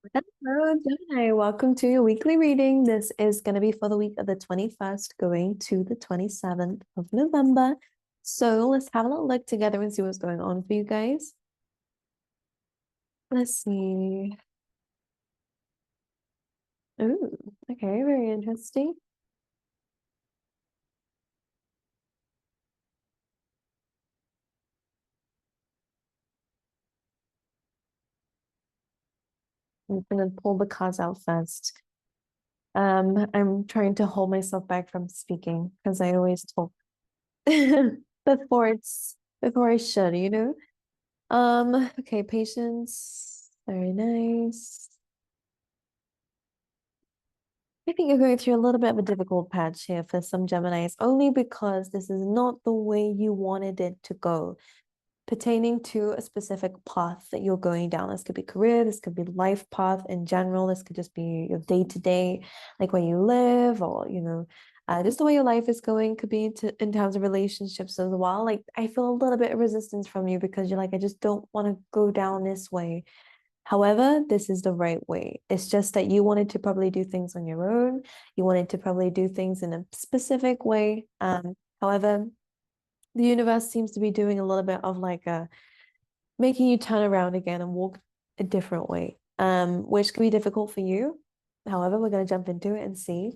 Hello, Gemini. Welcome to your weekly reading. This is going to be for the week of the 21st going to the 27th of November. So let's have a little look together and see what's going on for you guys. Let's see. Oh, okay, very interesting. I'm going to pull the cards out first. I'm trying to hold myself back from speaking because I always talk before I should, you know? Okay, patience. Very nice. I think you're going through a little bit of a difficult patch here for some Geminis, only because this is not the way you wanted it to go, pertaining to a specific path that you're going down. This could be career, this could be life path in general, this could just be your day-to-day, like where you live, or just the way your life is going. Could be in terms of relationships as well. Like I feel a little bit of resistance from you because you're like, I just don't want to go down this way. However, this is the right way. It's just that you wanted to probably do things on your own. You wanted to probably do things in a specific way. However, the universe seems to be doing a little bit of like making you turn around again and walk a different way, which can be difficult for you. However, we're going to jump into it and see.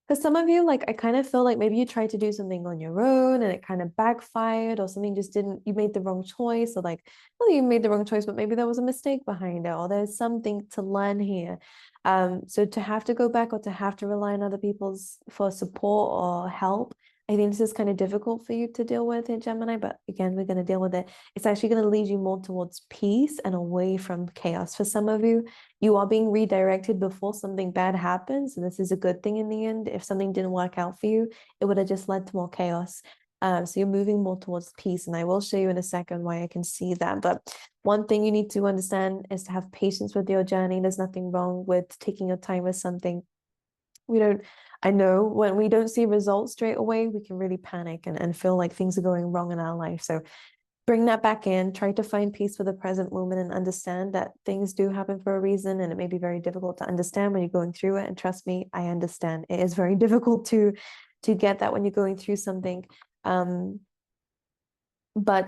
Because some of you, like, I kind of feel like maybe you tried to do something on your own and it kind of backfired, or something just didn't, you made the wrong choice, or like, well, you made the wrong choice, but maybe there was a mistake behind it, or there's something to learn here. So to have to go back or to have to rely on other people's for support or help, I think this is kind of difficult for you to deal with in Gemini, but again, we're going to deal with it. It's actually going to lead you more towards peace and away from chaos. For some of you, you are being redirected before something bad happens. And this is a good thing in the end. If something didn't work out for you, it would have just led to more chaos. So you're moving more towards peace. And I will show you in a second why I can see that. But one thing you need to understand is to have patience with your journey. There's nothing wrong with taking your time with something. We don't, I know when we don't see results straight away, we can really panic and feel like things are going wrong in our life. So bring that back in, try to find peace for the present moment and understand that things do happen for a reason, and it may be very difficult to understand when you're going through it. And trust me, I understand. It is very difficult to get that when you're going through something. But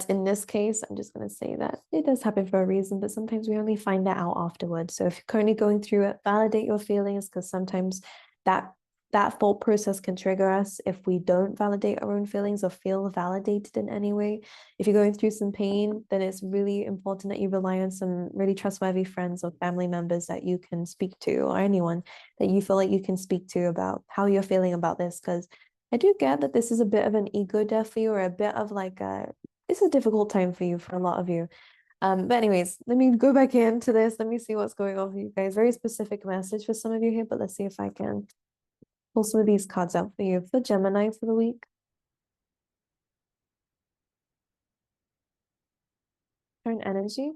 in this case, I'm just going to say that it does happen for a reason, but sometimes we only find that out afterwards. So if you're currently going through it, validate your feelings, because sometimes that that thought process can trigger us if we don't validate our own feelings or feel validated in any way. If you're going through some pain, then it's really important that you rely on some really trustworthy friends or family members that you can speak to, or anyone that you feel like you can speak to about how you're feeling about this. Because I do get that this is a bit of an ego death for you, or a bit of like a it's a difficult time for you, for a lot of you. But anyways, let me go back into this. Let me see what's going on for you guys. Very specific message for some of you here, but let's see if I can pull some of these cards out for you for Gemini for the week. Current energy.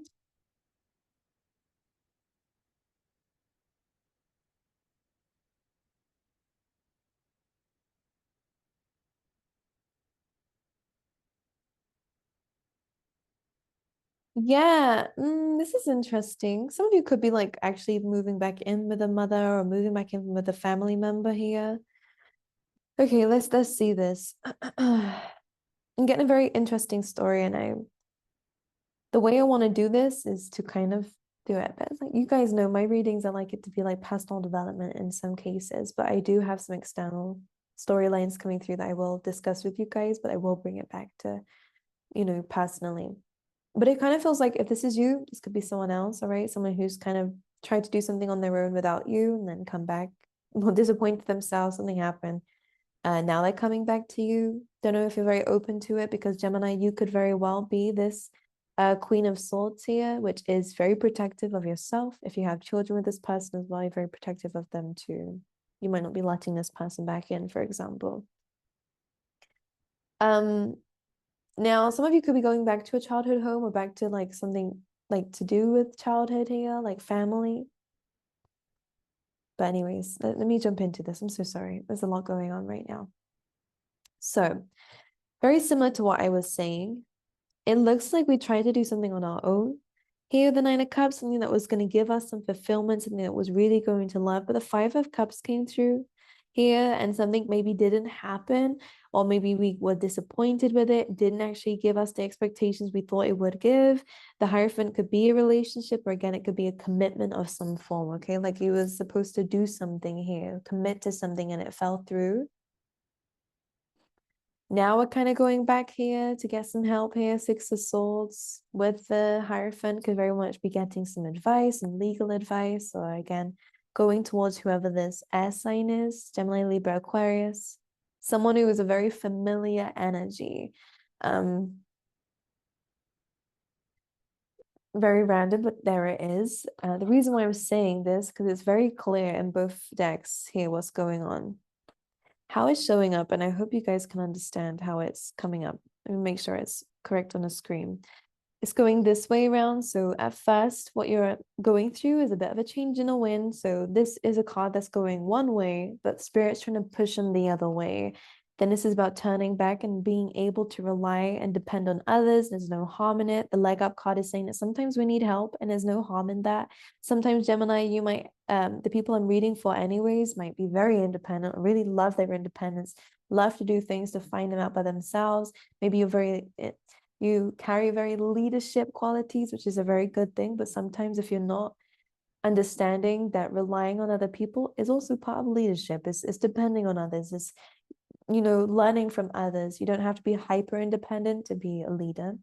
Yeah, this is interesting. Some of you could be like actually moving back in with a mother or moving back in with a family member here. Okay, let's see this. I'm getting a very interesting story, and the way I want to do this is to kind of do it. But like you guys know, my readings, I like it to be like personal development in some cases, but I do have some external storylines coming through that I will discuss with you guys, but I will bring it back to, personally. But it kind of feels like if this is you, this could be someone else, all right? Someone who's kind of tried to do something on their own without you and then come back, well, disappointed themselves, something happened. Now they're coming back to you. Don't know if you're very open to it, because Gemini, you could very well be this Queen of Swords here, which is very protective of yourself. If you have children with this person as well, you're very protective of them too. You might not be letting this person back in, for example. Um, Now some of you could be going back to a childhood home or back to like something like to do with childhood here, like family. But anyways, let me jump into this. I'm so sorry. There's a lot going on right now. So, very similar to what I was saying, it looks like we tried to do something on our own, Here, the Nine of Cups, something that was going to give us some fulfillment, something that was really going to love. But the Five of Cups came through here, and something maybe didn't happen, or maybe we were disappointed with it, didn't actually give us the expectations we thought it would give. The Hierophant could be a relationship, or again, it could be a commitment of some form, okay? Like you was supposed to do something here, commit to something, and it fell through. Now we're kind of going back here to get some help here. Six of Swords with the Hierophant could very much be getting some advice and legal advice, or again, going towards whoever this air sign is, Gemini, Libra, Aquarius, someone who is a very familiar energy. Very random, but there it is. The reason why I'm saying this, because it's very clear in both decks here what's going on. How it's showing up, and I hope you guys can understand how it's coming up. Let me make sure it's correct on the screen. It's going this way around. So at first, what you're going through is a bit of a change in the wind. So this is a card that's going one way, but Spirit's trying to push them the other way. Then this is about turning back and being able to rely and depend on others. There's no harm in it. The leg up card is saying that sometimes we need help, and there's no harm in that. Sometimes, Gemini, you might, the people I'm reading for anyways, might be very independent, really love their independence, love to do things to find them out by themselves. Maybe you carry very leadership qualities, which is a very good thing. But sometimes if you're not understanding that relying on other people is also part of leadership, it's depending on others, it's learning from others. You don't have to be hyper independent to be a leader.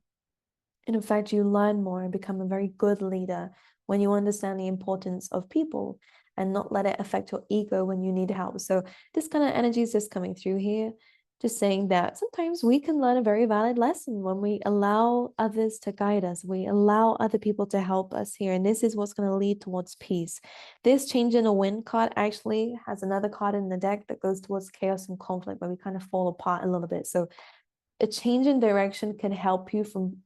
And in fact, you learn more and become a very good leader when you understand the importance of people and not let it affect your ego when you need help. So this kind of energy is just coming through here, just saying that sometimes we can learn a very valid lesson when we allow others to guide us. We allow other people to help us here. And this is what's going to lead towards peace. This change in a wind card actually has another card in the deck that goes towards chaos and conflict, where we kind of fall apart a little bit. So a change in direction can help you from,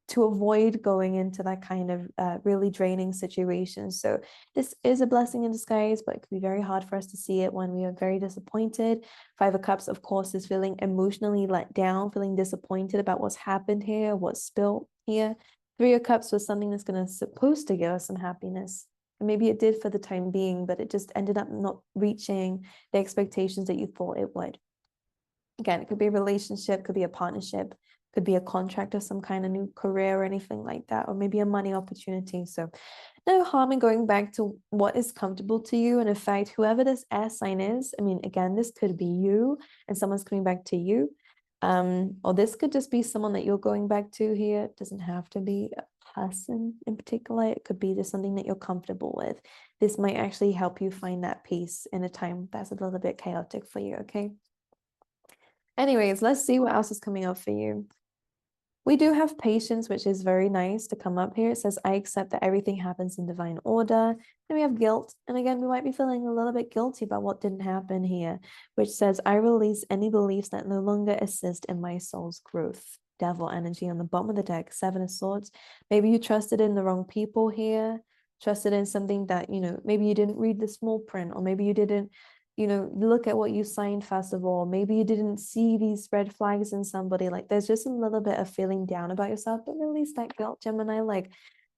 to avoid going into that kind of really draining situation. So this is a blessing in disguise, but it could be very hard for us to see it when we are very disappointed. Five of Cups, of course, is feeling emotionally let down, feeling disappointed about what's happened here, what's spilled here. Three of Cups was something that's supposed to give us some happiness. And maybe it did for the time being, but it just ended up not reaching the expectations that you thought it would. Again, it could be a relationship, could be a partnership, could be a contract of some kind of new career or anything like that, or maybe a money opportunity. So no harm in going back to what is comfortable to you. And in fact, whoever this air sign is, I mean, again, this could be you and someone's coming back to you. Or this could just be someone that you're going back to here. It doesn't have to be a person in particular. It could be just something that you're comfortable with. This might actually help you find that peace in a time that's a little bit chaotic for you, okay? Anyways, let's see what else is coming up for you. We do have patience, which is very nice to come up here. It says, I accept that everything happens in divine order. Then we have guilt. And again, we might be feeling a little bit guilty about what didn't happen here, which says, I release any beliefs that no longer assist in my soul's growth. Devil energy on the bottom of the deck, Seven of Swords. Maybe you trusted in the wrong people here, trusted in something that, maybe you didn't read the small print, or maybe you didn't look at what you signed first of all. Maybe you didn't see these red flags in somebody. Like there's just a little bit of feeling down about yourself, but release that guilt, Gemini. Like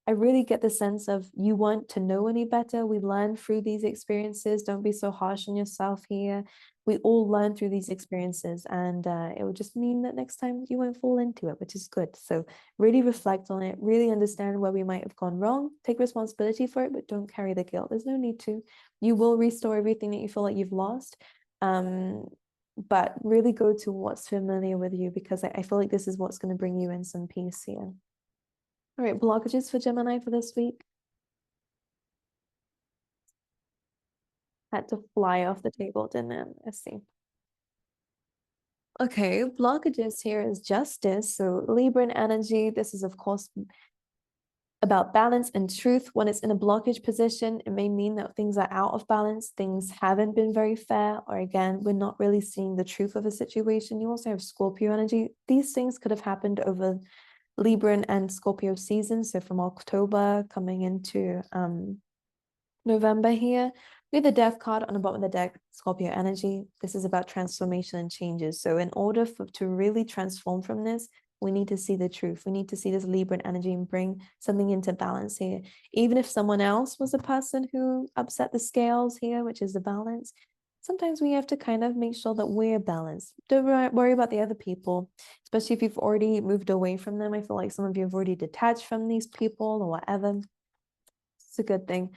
I really get the sense of you want to know any better. We learn through these experiences. Don't be so harsh on yourself here. We all learn through these experiences, and it will just mean that next time you won't fall into it, which is good. So really reflect on it, really understand where we might have gone wrong, take responsibility for it, but don't carry the guilt. There's no need to. You will restore everything that you feel like you've lost. But really go to what's familiar with you, because I feel like this is what's going to bring you in some peace here. All right, blockages for Gemini for this week. Had to fly off the table, didn't it? Let's see. Okay, blockages here is justice. So Libran energy, this is of course about balance and truth. When it's in a blockage position, it may mean that things are out of balance, things haven't been very fair, or again, we're not really seeing the truth of a situation. You also have Scorpio energy. These things could have happened over Libran and Scorpio season. So from October coming into November here. We have the Death card on the bottom of the deck, Scorpio energy. This is about transformation and changes. So in order to really transform from this, We need to see the truth. We need to see this Libran energy and bring something into balance here. Even if someone else was the person who upset the scales here, which is the balance, sometimes we have to kind of make sure that we're balanced. Don't worry about the other people, especially if you've already moved away from them. I feel like some of you have already detached from these people or whatever. It's a good thing.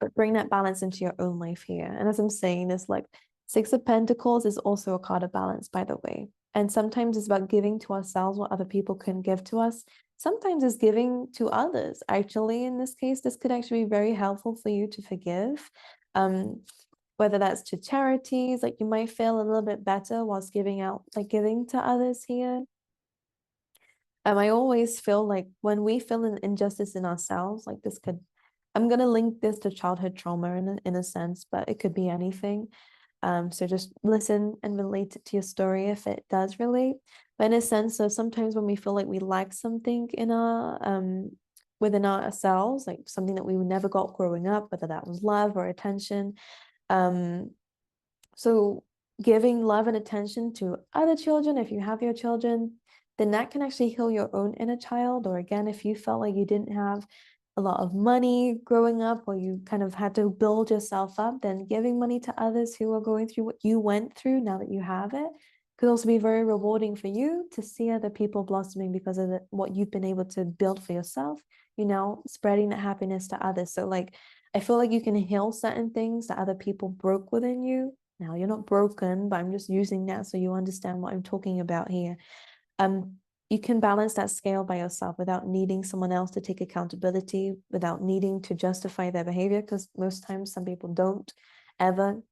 But bring that balance into your own life here. And as I'm saying this, like Six of Pentacles is also a card of balance, by the way. And sometimes it's about giving to ourselves what other people can give to us. Sometimes it's giving to others. Actually, in this case, this could actually be very helpful for you to forgive. Whether that's to charities, like you might feel a little bit better whilst giving out, like giving to others here. I always feel like when we feel an injustice in ourselves, like this could, I'm going to link this to childhood trauma in a sense, but it could be anything. So just listen and relate it to your story if it does relate. But in a sense, so sometimes when we feel like we lack something in our within ourselves, like something that we never got growing up, whether that was love or attention. So giving love and attention to other children, if you have your children, then that can actually heal your own inner child. Or again, if you felt like you didn't have a lot of money growing up, or you kind of had to build yourself up, then giving money to others who are going through what you went through now that you have it could also be very rewarding for you to see other people blossoming because of what you've been able to build for yourself, you know, spreading that happiness to others. So like, I feel like you can heal certain things that other people broke within you. Now you're not broken, but I'm just using that so you understand what I'm talking about here. You can balance that scale by yourself without needing someone else to take accountability, without needing to justify their behavior, because most times some people don't ever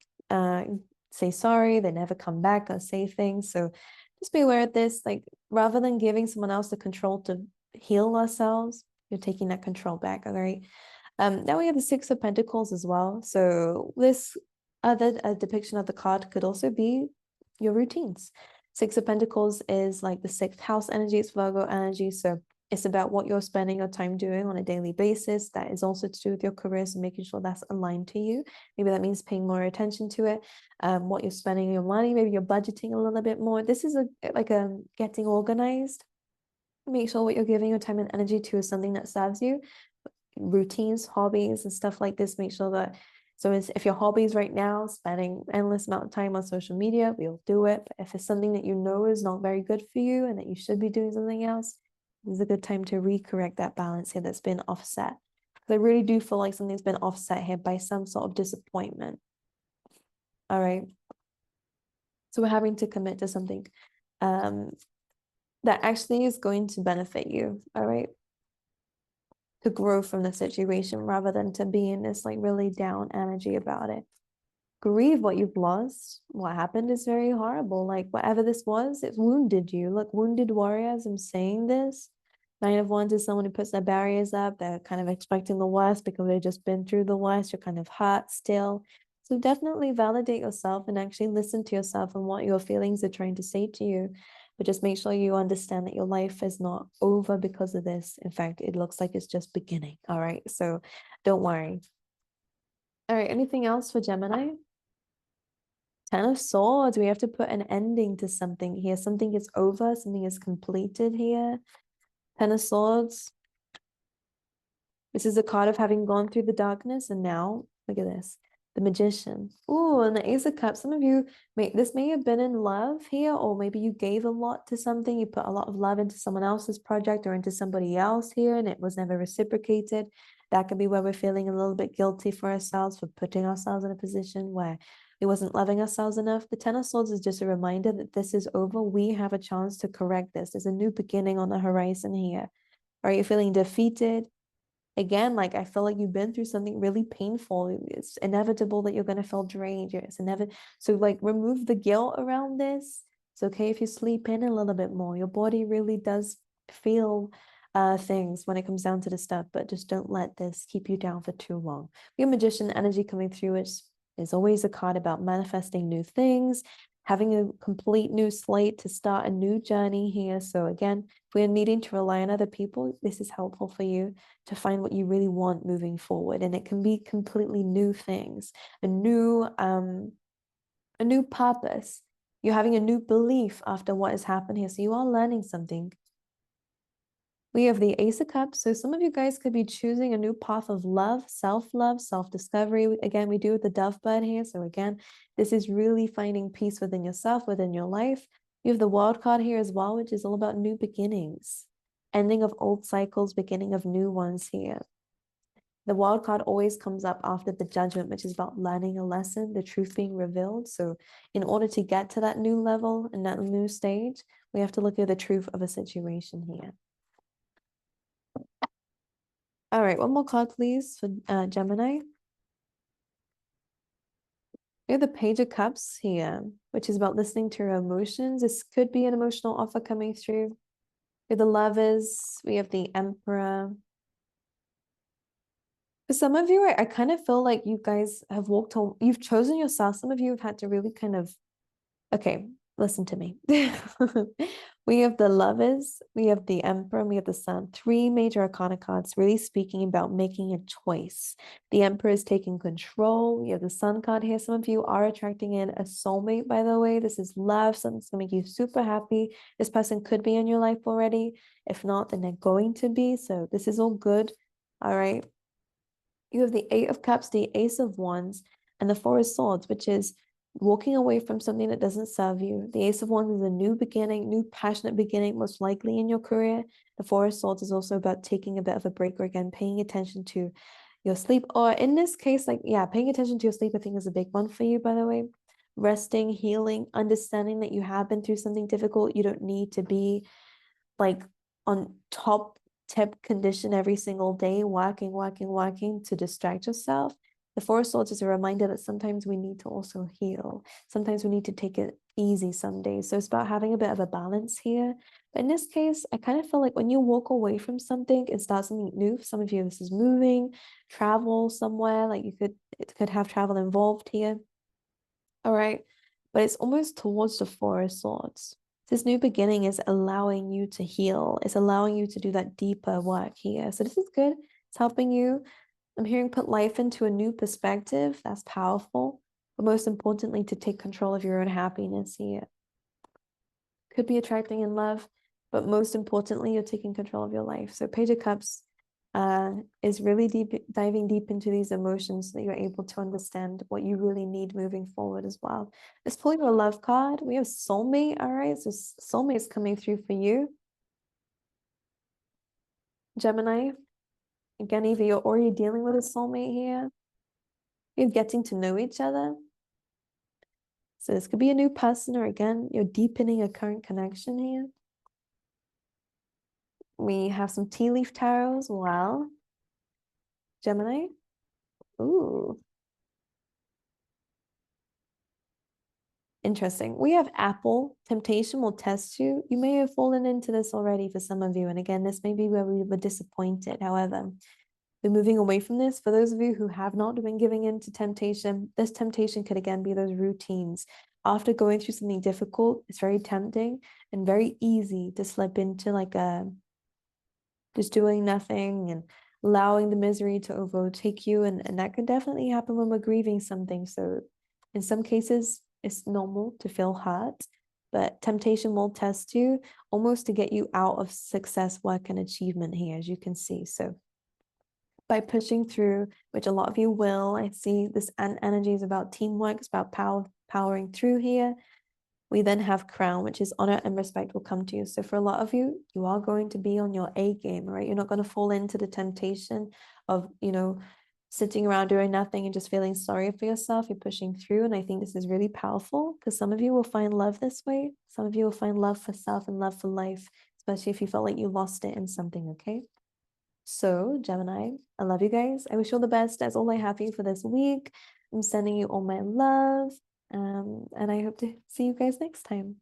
say sorry, they never come back or say things. So just be aware of this. Like, rather than giving someone else the control to heal ourselves, you're taking that control back. All right. Now we have the Six of Pentacles as well. So this other depiction of the card could also be your routines. Six of Pentacles is like the sixth house energy, it's Virgo energy. So it's about what you're spending your time doing on a daily basis. That is also to do with your career, so making sure that's aligned to you. Maybe that means paying more attention to it. What you're spending your money, maybe you're budgeting a little bit more. This is like a getting organized. Make sure what you're giving your time and energy to is something that serves you. Routines, hobbies, and stuff like this. Make sure that, so if your hobbies right now, spending endless amount of time on social media, we'll do it. But if it's something that you know is not very good for you and that you should be doing something else, this is a good time to recorrect that balance here that's been offset. Because I really do feel like something's been offset here by some sort of disappointment. All right. So we're having to commit to something that actually is going to benefit you. All right. To grow from the situation rather than to be in this like really down energy about it. Grieve what you've lost. What happened is very horrible. Like whatever this was, it wounded you. Look, wounded warriors, I'm saying this. Nine of Wands is someone who puts their barriers up. They're kind of expecting the worst because they've just been through the worst. You're kind of hurt still. So definitely validate yourself and actually listen to yourself and what your feelings are trying to say to you. But just make sure you understand that your life is not over because of this. In fact, it looks like it's just beginning. All right. So don't worry. All right. Anything else for Gemini? Ten of Swords. We have to put an ending to something here. Something is over. Something is completed here. Ten of Swords. This is a card of having gone through the darkness, and now look at this. The Magician. Ooh, and the Ace of Cups. Some of you this may have been in love here, or maybe you gave a lot to something. You put a lot of love into someone else's project or into somebody else here, and it was never reciprocated. That could be where we're feeling a little bit guilty for ourselves for putting ourselves in a position where we wasn't loving ourselves enough. The Ten of Swords is just a reminder that this is over. We have a chance to correct this. There's a new beginning on the horizon here. Are you feeling defeated? Again, like I feel like you've been through something really painful. It's inevitable that you're going to feel drained. It's inevitable. So like remove the guilt around this. It's okay if you sleep in a little bit more. Your body really does feel things when it comes down to the stuff, but just don't let this keep you down for too long. Your Magician energy coming through, which is always a card about manifesting new things, having a complete new slate to start a new journey here. So again, if we're needing to rely on other people, this is helpful for you to find what you really want moving forward. And it can be completely new things, a new purpose. You're having a new belief after what has happened here. So you are learning something. We have the Ace of Cups. So some of you guys could be choosing a new path of love, self-discovery. Again, we do with the dove bird here. So again, this is really finding peace within yourself, within your life. You have the World card here as well, which is all about new beginnings, ending of old cycles, beginning of new ones here. The World card always comes up after the Judgment, which is about learning a lesson, the truth being revealed. So in order to get to that new level and that new stage, we have to look at the truth of a situation here. All right, one more card, please, for Gemini. We have the Page of Cups here, which is about listening to your emotions. This could be an emotional offer coming through. We have the Lovers. We have the Emperor. For some of you, I kind of feel like you guys have you've chosen yourself. Some of you have had to really kind of, okay, listen to me. We have the Lovers, we have the Emperor, and we have the Sun. Three major arcana cards really speaking about making a choice. The Emperor is taking control. We have the Sun card here. Some of you are attracting in a soulmate, by the way. This is love, something's going to make you super happy. This person could be in your life already. If not, then they're going to be. So this is all good. All right. You have the Eight of Cups, the Ace of Wands, and the Four of Swords, which is walking away from something that doesn't serve you. The Ace of Wands is a new beginning, new passionate beginning, most likely in your career. The Four of Swords is also about taking a bit of a break, or again, paying attention to your sleep. Or in this case, like, yeah, paying attention to your sleep, I think is a big one for you, by the way. Resting, healing, understanding that you have been through something difficult. You don't need to be like on top tip condition every single day, working to distract yourself. The Four of Swords is a reminder that sometimes we need to also heal. Sometimes we need to take it easy some days. So it's about having a bit of a balance here. But in this case, I kind of feel like when you walk away from something and start something new, for some of you, this is moving, travel somewhere, like it could have travel involved here. All right. But it's almost towards the Four of Swords. This new beginning is allowing you to heal. It's allowing you to do that deeper work here. So this is good. It's helping you. I'm hearing put life into a new perspective. That's powerful. But most importantly, to take control of your own happiness here. Could be attracting in love, but most importantly, you're taking control of your life. So Page of Cups is really diving deep into these emotions so that you're able to understand what you really need moving forward as well. Let's pull your love card. We have soulmate. All right, so soulmate is coming through for you, Gemini. Again, either you're already dealing with a soulmate here, you're getting to know each other. So this could be a new person, or again, you're deepening a current connection here. We have some tea leaf tarot as well. Gemini. Ooh. Interesting. We have Apple. Temptation will test you. You may have fallen into this already for some of you. And again, this may be where we were disappointed. However, we're moving away from this. For those of you who have not been giving in to temptation, this temptation could again be those routines. After going through something difficult, it's very tempting and very easy to slip into like a just doing nothing and allowing the misery to overtake you. And that could definitely happen when we're grieving something. So in some cases, it's normal to feel hurt, but temptation will test you almost to get you out of success, work, and achievement here, as you can see. So by pushing through, which a lot of you will, I see this energy is about teamwork, it's about powering through here. We then have crown, which is honor and respect will come to you. So for a lot of you, you are going to be on your A game, right? You're not going to fall into the temptation of, sitting around doing nothing and just feeling sorry for yourself. You're pushing through. And I think this is really powerful because some of you will find love this way. Some of you will find love for self and love for life, especially if you felt like you lost it in something, okay? So Gemini, I love you guys. I wish you all the best. That's all I have for you for this week. I'm sending you all my love. And I hope to see you guys next time.